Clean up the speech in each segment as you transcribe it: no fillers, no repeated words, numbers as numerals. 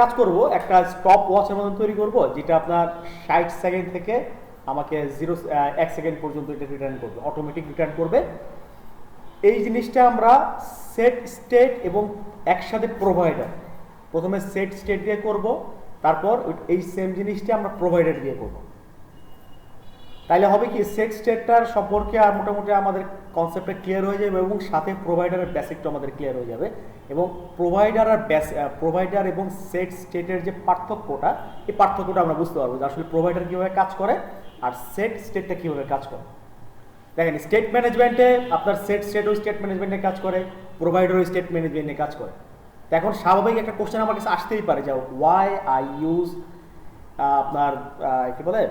কাজ করব, একটা স্টপ ওয়াচের মতন তৈরি করব, যেটা আপনার 60 সেকেন্ড থেকে আমাকে 1 সেকেন্ড পর্যন্ত এটা রিটার্ন করবে, অটোমেটিক রিটার্ন করবে। এই জিনিসটা আমরা সেট স্টেট এবং একসাথে প্রোভাইডার, প্রথমে সেট স্টেট দিয়ে করব, তারপর এই সেম জিনিসটা আমরা প্রোভাইডার দিয়ে করব। তাইলে হবে কি, সেট স্টেটটার সম্পর্কে আর মোটামুটি আমাদের কনসেপ্টটা ক্লিয়ার হয়ে যাবে এবং সাথে প্রোভাইডারের বেসিকটা আমাদের ক্লিয়ার হয়ে যাবে। এবং প্রোভাইডার এবং সেট স্টেটের যে পার্থক্যটা, এই পার্থক্যটা আমরা বুঝতে পারবো যে আসলে প্রোভাইডার কীভাবে কাজ করে আর সেট স্টেটটা কীভাবে কাজ করে। দেখেন, স্টেট ম্যানেজমেন্টে আপনার স্টেটও স্টেট ম্যানেজমেন্টে কাজ করে, প্রোভাইডারও স্টেট ম্যানেজমেন্টে কাজ করে। তো এখন স্বাভাবিক একটা কোশ্চেন আমার কাছে আসতেই পারে যে ওয়াই আই ইউজ আপনার কী বলে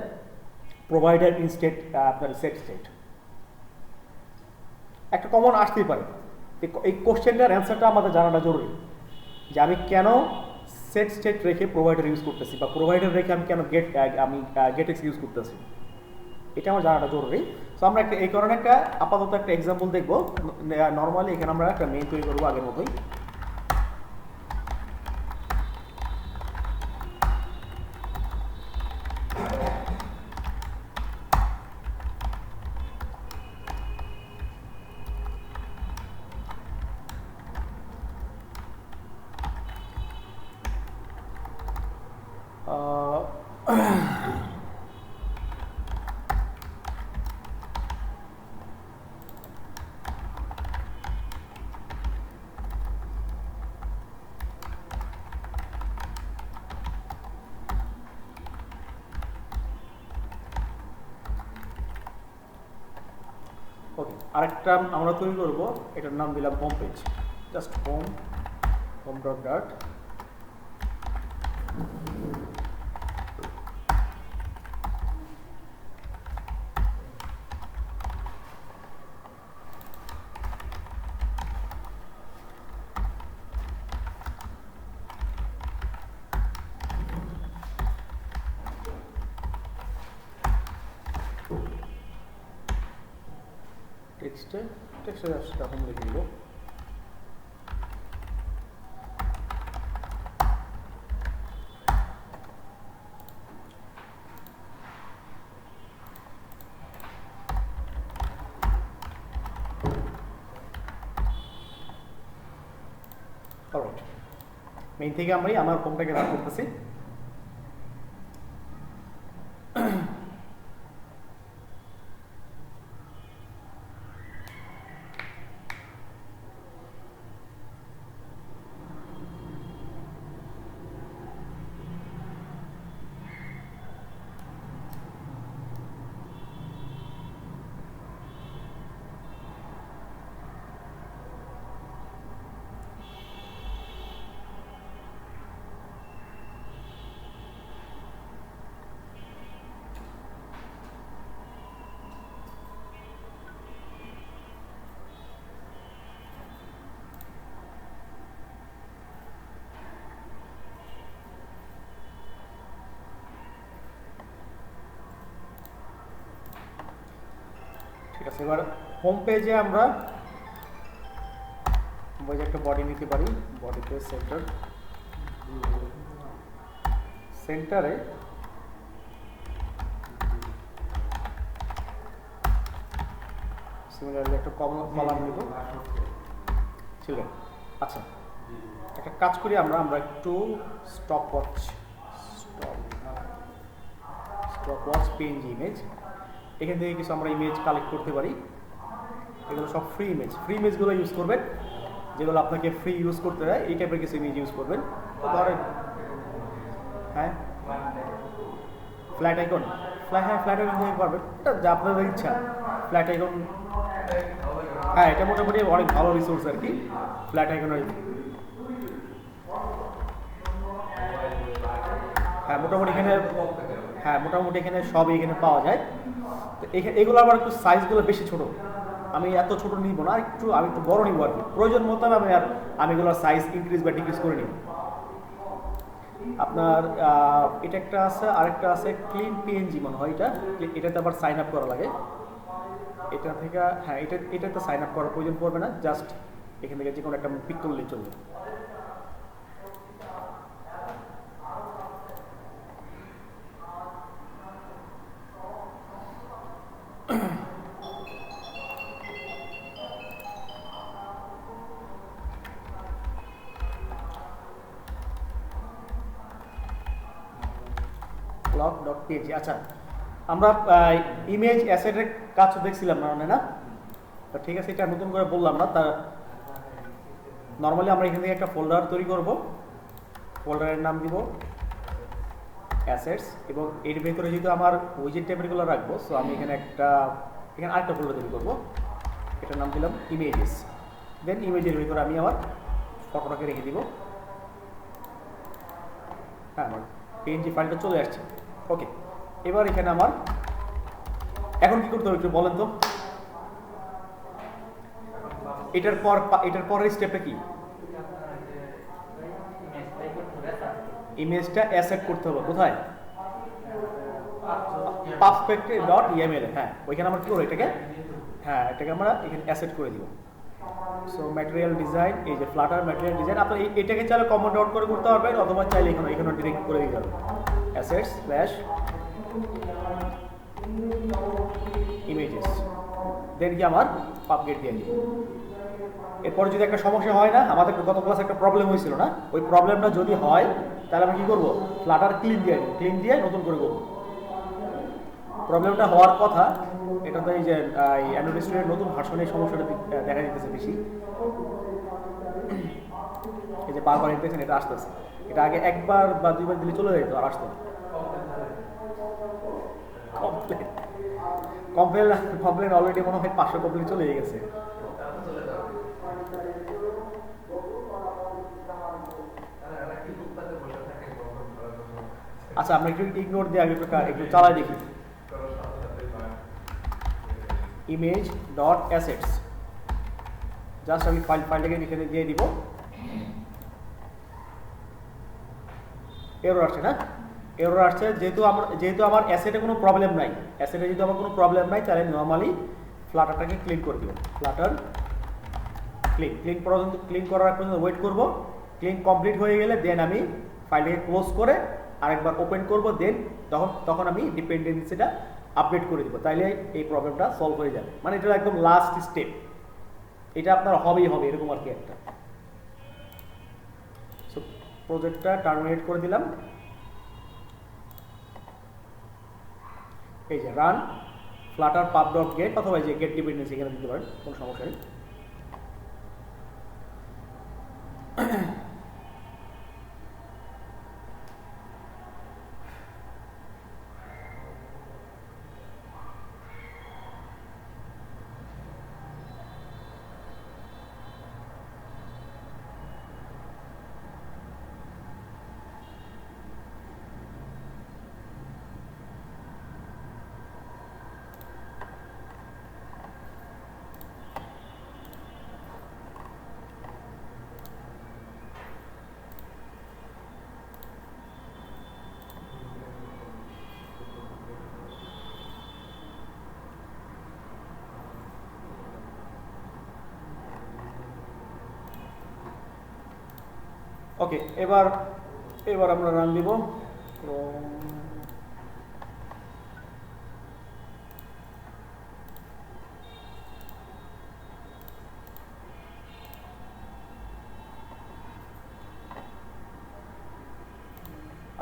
প্রোভাইডার ইন স্টেট, আপনার সেট স্টেট, একটা কমন আসতেই পারে। এই কোশ্চেনটার অ্যান্সারটা আমাদের জানাটা জরুরি, যে আমি কেন সেট স্টেট রেখে প্রোভাইডার ইউজ করতেছি, বা প্রোভাইডার রেখে আমি কেন গেটেক্স ইউজ করতেছি, এটা আমার জানাটা জরুরি। সো আমরা এই কারণে একটা আপাতত একটা এক্সাম্পল দেখবো। নর্মালি এখানে আমরা একটা মেইন তৈরি করবো আগের মতোই। ওকে, আরেকটা আমরা তৈরি করবো, এটার নাম দিলাম home page, just home dot dot টেক্সটে সেটা হোম লিখে দিব। মেইন থেকে আমি আমার হোমটাকে রান করতেছি। ঠিক আছে, এবার হোম পেজে আমরা একটা বডি নিতে পারি। বডিতে সেন্টারে সিমিলারলি একটা কলাম নিব। ঠিক আছে, আচ্ছা একটা কাজ করি, আমরা একটু স্টপ ওয়াচ পিএনজি ইমেজ, এখান থেকে কিছু আমরা ইমেজ কালেক্ট করতে পারি। এগুলো সব ফ্রি ইমেজগুলো ইউজ করবেন, যেগুলো আপনাকে ফ্রি ইউজ করতে দেয়, এই টাইপের কিছু ইমেজ ইউজ করবেন। তো ধরেন হ্যাঁ ফ্ল্যাট আইকন থেকে পারবেন, এটা যা আপনাদের ইচ্ছা। ফ্ল্যাট আইকন, হ্যাঁ এটা মোটামুটি অনেক ভালো রিসোর্স আর কি, ফ্ল্যাট আইকনের। মোটামুটি এখানে সবই এখানে পাওয়া যায়। তো এগুলো আবার একটু সাইজগুলো বেশি ছোট, আমি এত ছোট নিব না, আমি একটু বড় নিব আর কি, প্রয়োজন মতো আমি এগুলোর সাইজ ইনক্রিজ বা ডিক্রিজ করে নিব। আপনার এটা একটা আছে, আরেকটা আছে ক্লিন পিএনজি মনে হয়, এটাতে আবার সাইন আপ করা লাগে। এটা থেকে হ্যাঁ এটাতে সাইন আপ করার প্রয়োজন পড়বে না, জাস্ট এখান থেকে যে কোনো একটা পিক করলেই চলবে। block.png। আচ্ছা, আমরা ইমেজ অ্যাসেটের কাজ দেখছিলাম না? তো ঠিক আছে, এটা নতুন করে বললাম না। তার নর্মালি আমরা এখান থেকে একটা ফোল্ডার তৈরি করব, ফোল্ডারের নাম দিব অ্যাসেটস, এবং এর ভেতরে যেহেতু আমার উইজেট টেবিলগুলো রাখবো, সো আমি এখানে আরেকটা ফোল্ডার তৈরি করবো, এটার নাম দিলাম ইমেজেস। দেন ইমেজের ভিতরে আমি আমার ফটোটাকে রেখে দিব। হ্যাঁ, আমার পিএনজি ফাইলটা চলে আসছে। ওকে, এবার এখানে আমার এখন কি করতে হবে একটু বলেন তো। এটার পরের স্টেপটা কি? ইমেজটা অ্যাসেট করতে হবে কোথায়? perspective.yml। হ্যাঁ, ওইখানে আমরা কি করব এটাকে? হ্যাঁ, এটাকে আমরা এখানে অ্যাসেট করে দিব। সো ম্যাটেরিয়াল ডিজাইন, এই যে ফ্লাটার ম্যাটেরিয়াল ডিজাইন, আপনি এটাকে চাইলে কমেন্ট আউট করে করতে পারবেন, অথবা চাইলে এখানে ডিরেক্ট করে দিতে পারবেন অ্যাসেটস স্ল্যাশ ইমেজেস। দেন কি আমার পাবগেট দিয়ে দিব। এরপরে যদি একটা সমস্যা হয় না, আমাদের গত ক্লাসে একটা প্রবলেম হয়েছিল না, ওই প্রবলেমটা যদি হয় তাহলে আমরা কি করব, ফ্লাটার ক্লিন দিয়ে নতুন করে করব। প্রবলেমটা হওয়ার কথা, এটা তো এই যে অ্যান্ড্রয়েড স্টুডিওর নতুন ভার্সনের সমস্যাটা দেখা দিতেছে বেশি। এই যে বারবার ইনফেকশন এটা আসতেছে, এটা আগে একবার বা দুইবার দিলে চলে যেত, আর আসতো না। কমপ্লেন অলরেডি মনে হয় 500 কমপ্লেন চলে গেছে। আচ্ছা, আমরা একটু ইগনোর দিয়ে আগে একটু চালাই দেখি। ইমেজ ডট অ্যাসেটস, জাস্ট আমি ফাইলটাকে এখানে দিয়ে দিব। এরর আসছে না? এরর আসছে যেহেতু আমার অ্যাসেটে কোনো প্রবলেম নাই। অ্যাসেটে যদি আমার কোনো প্রবলেম নাই, তাহলে নর্মালি ফ্লাটারটাকে ক্লিন করে দিব। ফ্লাটার ক্লিন করার পর্যন্ত ওয়েট করব। ক্লিন কমপ্লিট হয়ে গেলে দেন আমি ফাইলটাকে ক্লোজ করে আরেকবার ওপেন করব। দেন তখন আমি ডিপেন্ডেন্সিটা আপডেট করে দিব, তাইলে এই প্রবলেমটা সলভ হয়ে যাবে। মানে এটা একদম লাস্ট স্টেপ, এটা আপনার হবেই হবে এরকম আর কি একটা। সো প্রজেক্টটা টার্মিনেট করে দিলাম। এই যে রান ফ্লাটার pub.get, অথবা এই যে গেট ডিপেন্ডেন্সি এখানে দিতে পারেন, কোনো সমস্যা নেই। ওকে, এবার আমরা রান দিব।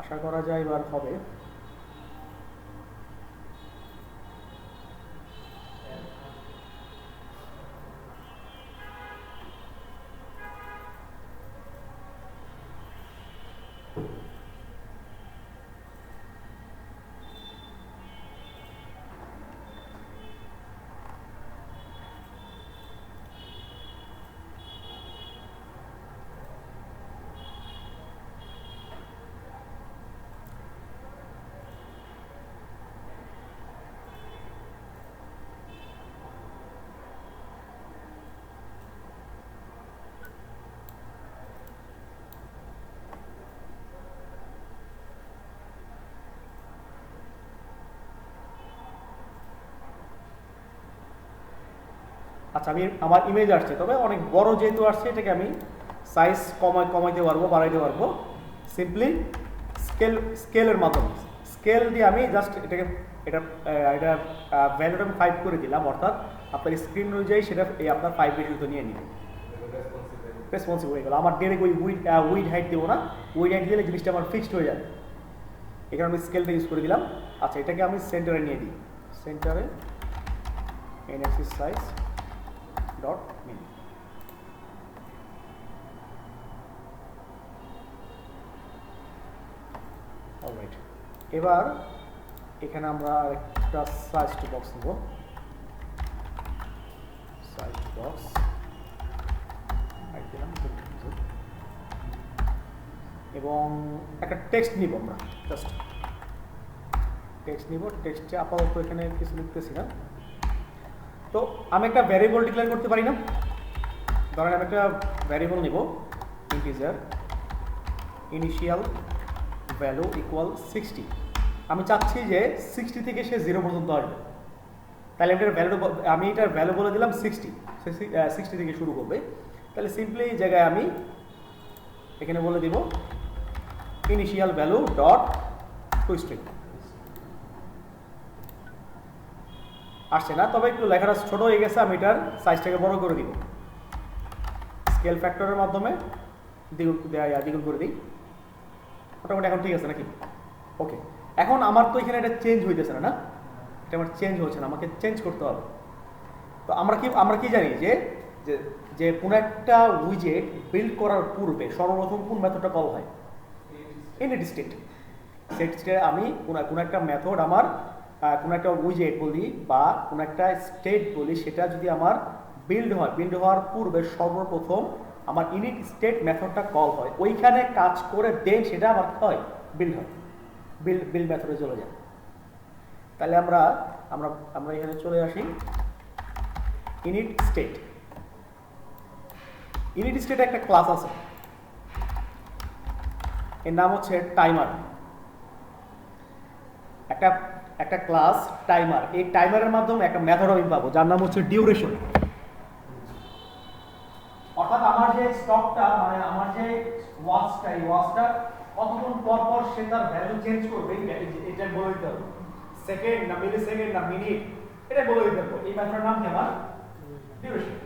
আশা করা যায় এবার হবে। আচ্ছা, আমার ইমেজ আসছে, তবে অনেক বড় যেহেতু আসছে, এটাকে আমি সাইজ কমাইতে পারবো, বাড়াইতে পারবো সিম্পলি স্কেলের মাধ্যমে। স্কেল দিয়ে আমি জাস্ট এটা ভ্যালুটা আমি 5 করে দিলাম, অর্থাৎ আপনার স্ক্রিন অনুযায়ী সেটা আপনার 5 রেশিওতে নিয়ে নিবে। রেসপন্সিভ হয়ে গেল। আমার ডিরেক্ট ওই উইড হাইট দেবো না, উইড হাইট দিলে জিনিসটা আমার ফিক্সড হয়ে যাবে। এখানে আমি স্কেলটা ইউজ করে দিলাম। আচ্ছা, এটাকে আমি সেন্টারে নিয়ে দিই, সেন্টারে এনএক্সিস সাইজ ডট মিন। অলরাইট, এবার এখানে আমরা একটা সাইজ বক্স নেব, সাইজ বক্স দিলাম এবং একটা টেক্সট নিব, আমরা জাস্ট টেক্সট নিব। টেক্সটে আপাতত এখানে কিছু লিখতেছি না। তো আমি একটা ভ্যারিয়েবল ডিক্লেয়ার করতে পারি না? ধরেন আমি একটা ভ্যারিয়েবল নিব, ইন্টিজার ইনিশিয়াল ভ্যালু ইকুয়াল 60। আমি চাচ্ছি যে 60 থেকে সে 0 পর্যন্ত আসবে। তাহলে আমি এটার ভ্যালু বলে দিলাম 60 থেকে শুরু করবে। তাহলে সিম্পলি এই জায়গায় আমি এখানে বলে দিব initial value dot two string. আসছে না, তবে একটু লেখাটা ছোট হয়ে গেছে, আমি এটার সাইজটাকে বড় করে দিব, স্কেল ফ্যাক্টরের মাধ্যমে দ্বিগুণ করে দিই। মোটামুটি এখন ঠিক আছে নাকি? ওকে, এখন আমার তো এখানে এটা চেঞ্জ হইতেছে না, এটা আমার চেঞ্জ হচ্ছে না, আমাকে চেঞ্জ করতে হবে। তো আমরা কি জানি যে যে কোনো একটা উইজেট বিল্ড করার পূর্বে সর্বপ্রথম কোন মেথডটা কল হয়? Init state. স্টেটে আমি কোনো একটা মেথড, আমার কোনো একটা উইজেট বলি বা কোনো একটা স্টেট বলি, সেটা যদি আমার বিল্ড হওয়ার পূর্বে সর্বপ্রথম আমার ইনিট স্টেট মেথডটা কল হয়, ওইখানে কাজ করে দেন সেটা আমার হয় বিল্ড হয়, বিল্ড মেথডে চলে যায়। তাহলে আমরা আমরা আমরা এখানে চলে আসি ইনিট স্টেট। ইনিট স্টেটে একটা ক্লাস আছে, এর নাম হচ্ছে টাইমার। একটা ক্লাস টাইমার, এই টাইমারের মাধ্যমে একটা মেথড আমি পাবো যার নাম হচ্ছে ডিউরেশন। অর্থাৎ আমার যে স্টকটা, মানে আমার যে ওয়াচটা, এই ওয়াচটা কতক্ষণ পর পর সে তার ভ্যালু চেঞ্জ করবে, এটা বলে দিতে হবে। সেকেন্ড না মিলি সেকেন্ড না মিনিট, এটা বলে দিতে হবে। এই মেথডের নাম কি? আমার ডিউরেশন।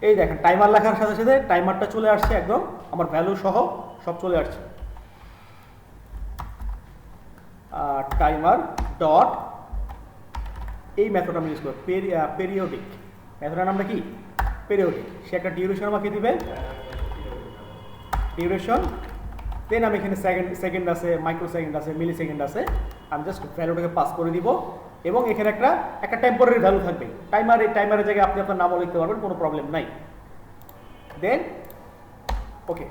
এই দেখেন, টাইমার লেখার সাথে সাথে টাইমারটা চলে আসছে, একদম আমার ভ্যালু সহ সব চলে আসছে। টাইমার ডট, এই মেথড আমি ইউজ করব, পেরিওডিক। মেথডের নামটা কি? পেরিওডিক। সে একটা ডিউরেশন আমাকে দিবে, ডিউরেশন। দেন আমি এখানে সেকেন্ড আছে, মাইক্রো সেকেন্ড আছে, মিলি সেকেন্ড আছে, আমি জাস্ট ভ্যালুটাকে পাস করে দিব এবং এখানে একটা টেম্পোরারি ভ্যালু থাকবে। এই টাইমারের জায়গায় আপনি আপনার নামও লিখতে পারবেন, কোনো প্রবলেম নাই। দেন ওকে,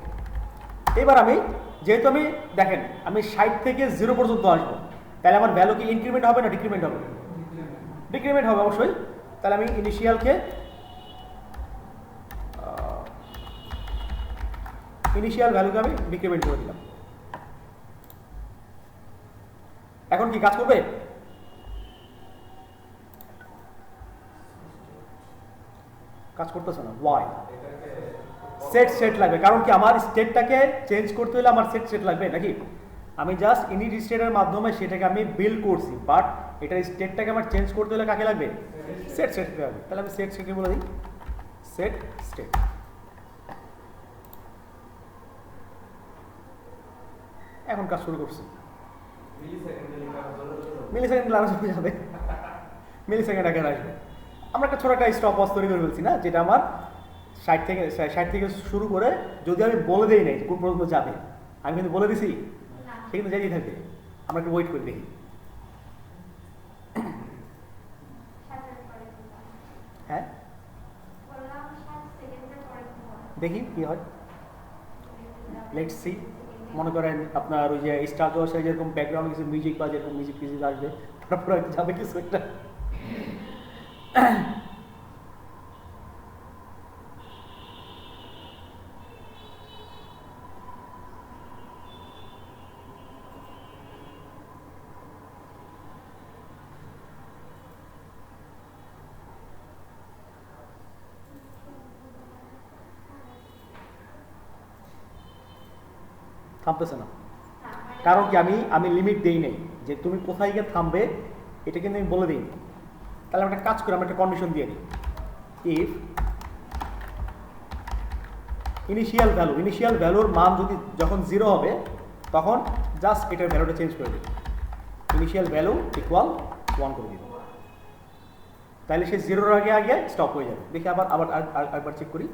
এবার যেহেতু আমি দেখেন আমি 60 থেকে 0 পর্যন্ত আসবো, তাহলে আমার ভ্যালু কি ইনক্রিমেন্ট হবে না ডিক্রিমেন্ট হবে? ডিক্রিমেন্ট হবে অবশ্যই। তাহলে আমি ইনিশিয়াল ভ্যালুকে আমি ডিক্রিমেন্ট করে দিলাম। এখন কি কাজ করবে? কাজ করতেছে না। ওয়াই? সেট লাগবে, কারণ কি আমার স্টেটটাকে চেঞ্জ করতে হলে আমার সেট লাগবে নাকি? আমি জাস্ট ইনিট স্টেটের মাধ্যমে সেটাকে আমি বিল্ড করছি, বাট এটার স্টেটটাকে আমার চেঞ্জ করতে হলে কাকে লাগবে? সেট লাগবে। তাহলে আমি সেটকে বলে দিই সেট স্টেট। এখন কাজ শুরু করছি। মিলি সেকেন্ড আলোচনা যাবে, মিলি সেকেন্ড আগে আসবে। আমরা একটা ছোট একটা স্টপ ওয়াচ তৈরি করে ফেলছি না, যেটা আমার 60 থেকে শুরু করে, যদি আমি বলে দিই নাই কোন পর্যন্ত যাবে, আমি কিন্তু বলে দিছি, সে কিন্তু যেতেই থাকবে। আমরা একটু ওয়েট করে দেখি। হ্যাঁ, দেখি কি হয়। Let's see. মনে করেন আপনার ওই যে স্টার ওয়াচে যেরকম ব্যাকগ্রাউন্ড কিছু মিউজিক বা যেরকম মিউজিক আসবে, তারপরে যাবে কিছু একটা। থামতেছে না, কারণ কি আমি লিমিট দেই নাই যে তুমি কোথায় গিয়ে থামবে, এটা কিন্তু আমি বলে দিই। তাহলে আমরা একটা কাজ করি, আমরা একটা কন্ডিশন দিয়ে দিই, ইফ ইনিশিয়াল ভ্যালুর মান যদি যখন 0 হবে তখন জাস্ট এটার ভ্যালুটা চেঞ্জ করে দিন, ইনিশিয়াল ভ্যালু ইকুয়াল 1 করে দিন, তাহলে সে 0-এর আগে আগে স্টপ হয়ে যাবে। দেখি আবার আবার একবার চেক করি।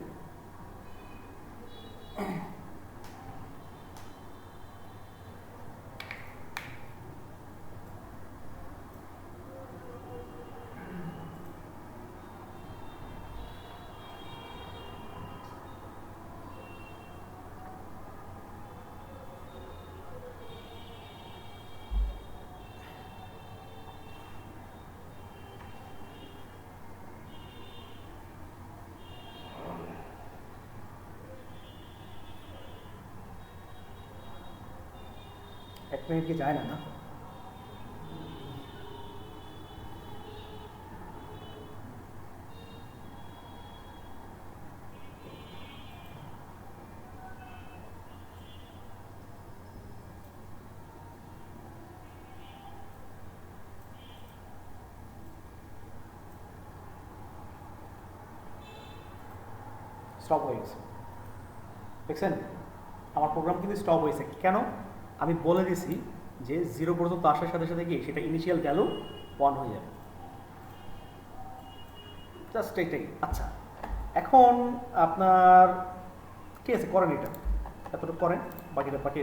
এক মিনিট কি যায় না না? স্টপ হয়ে গেছে, দেখছেন আমার প্রোগ্রাম কিন্তু স্টপ হয়েছে। কেন? আমি বলে দিছি যে 0 পর্যন্ত আসার সাথে সাথে কি সেটা ইনিশিয়াল ভ্যালু 1 হয়ে যাবে, জাস্ট এইটাই। আচ্ছা, এখন আপনার ঠিক আছে, করেন এটা, এতটুকু করেন, বাকিটা বাকি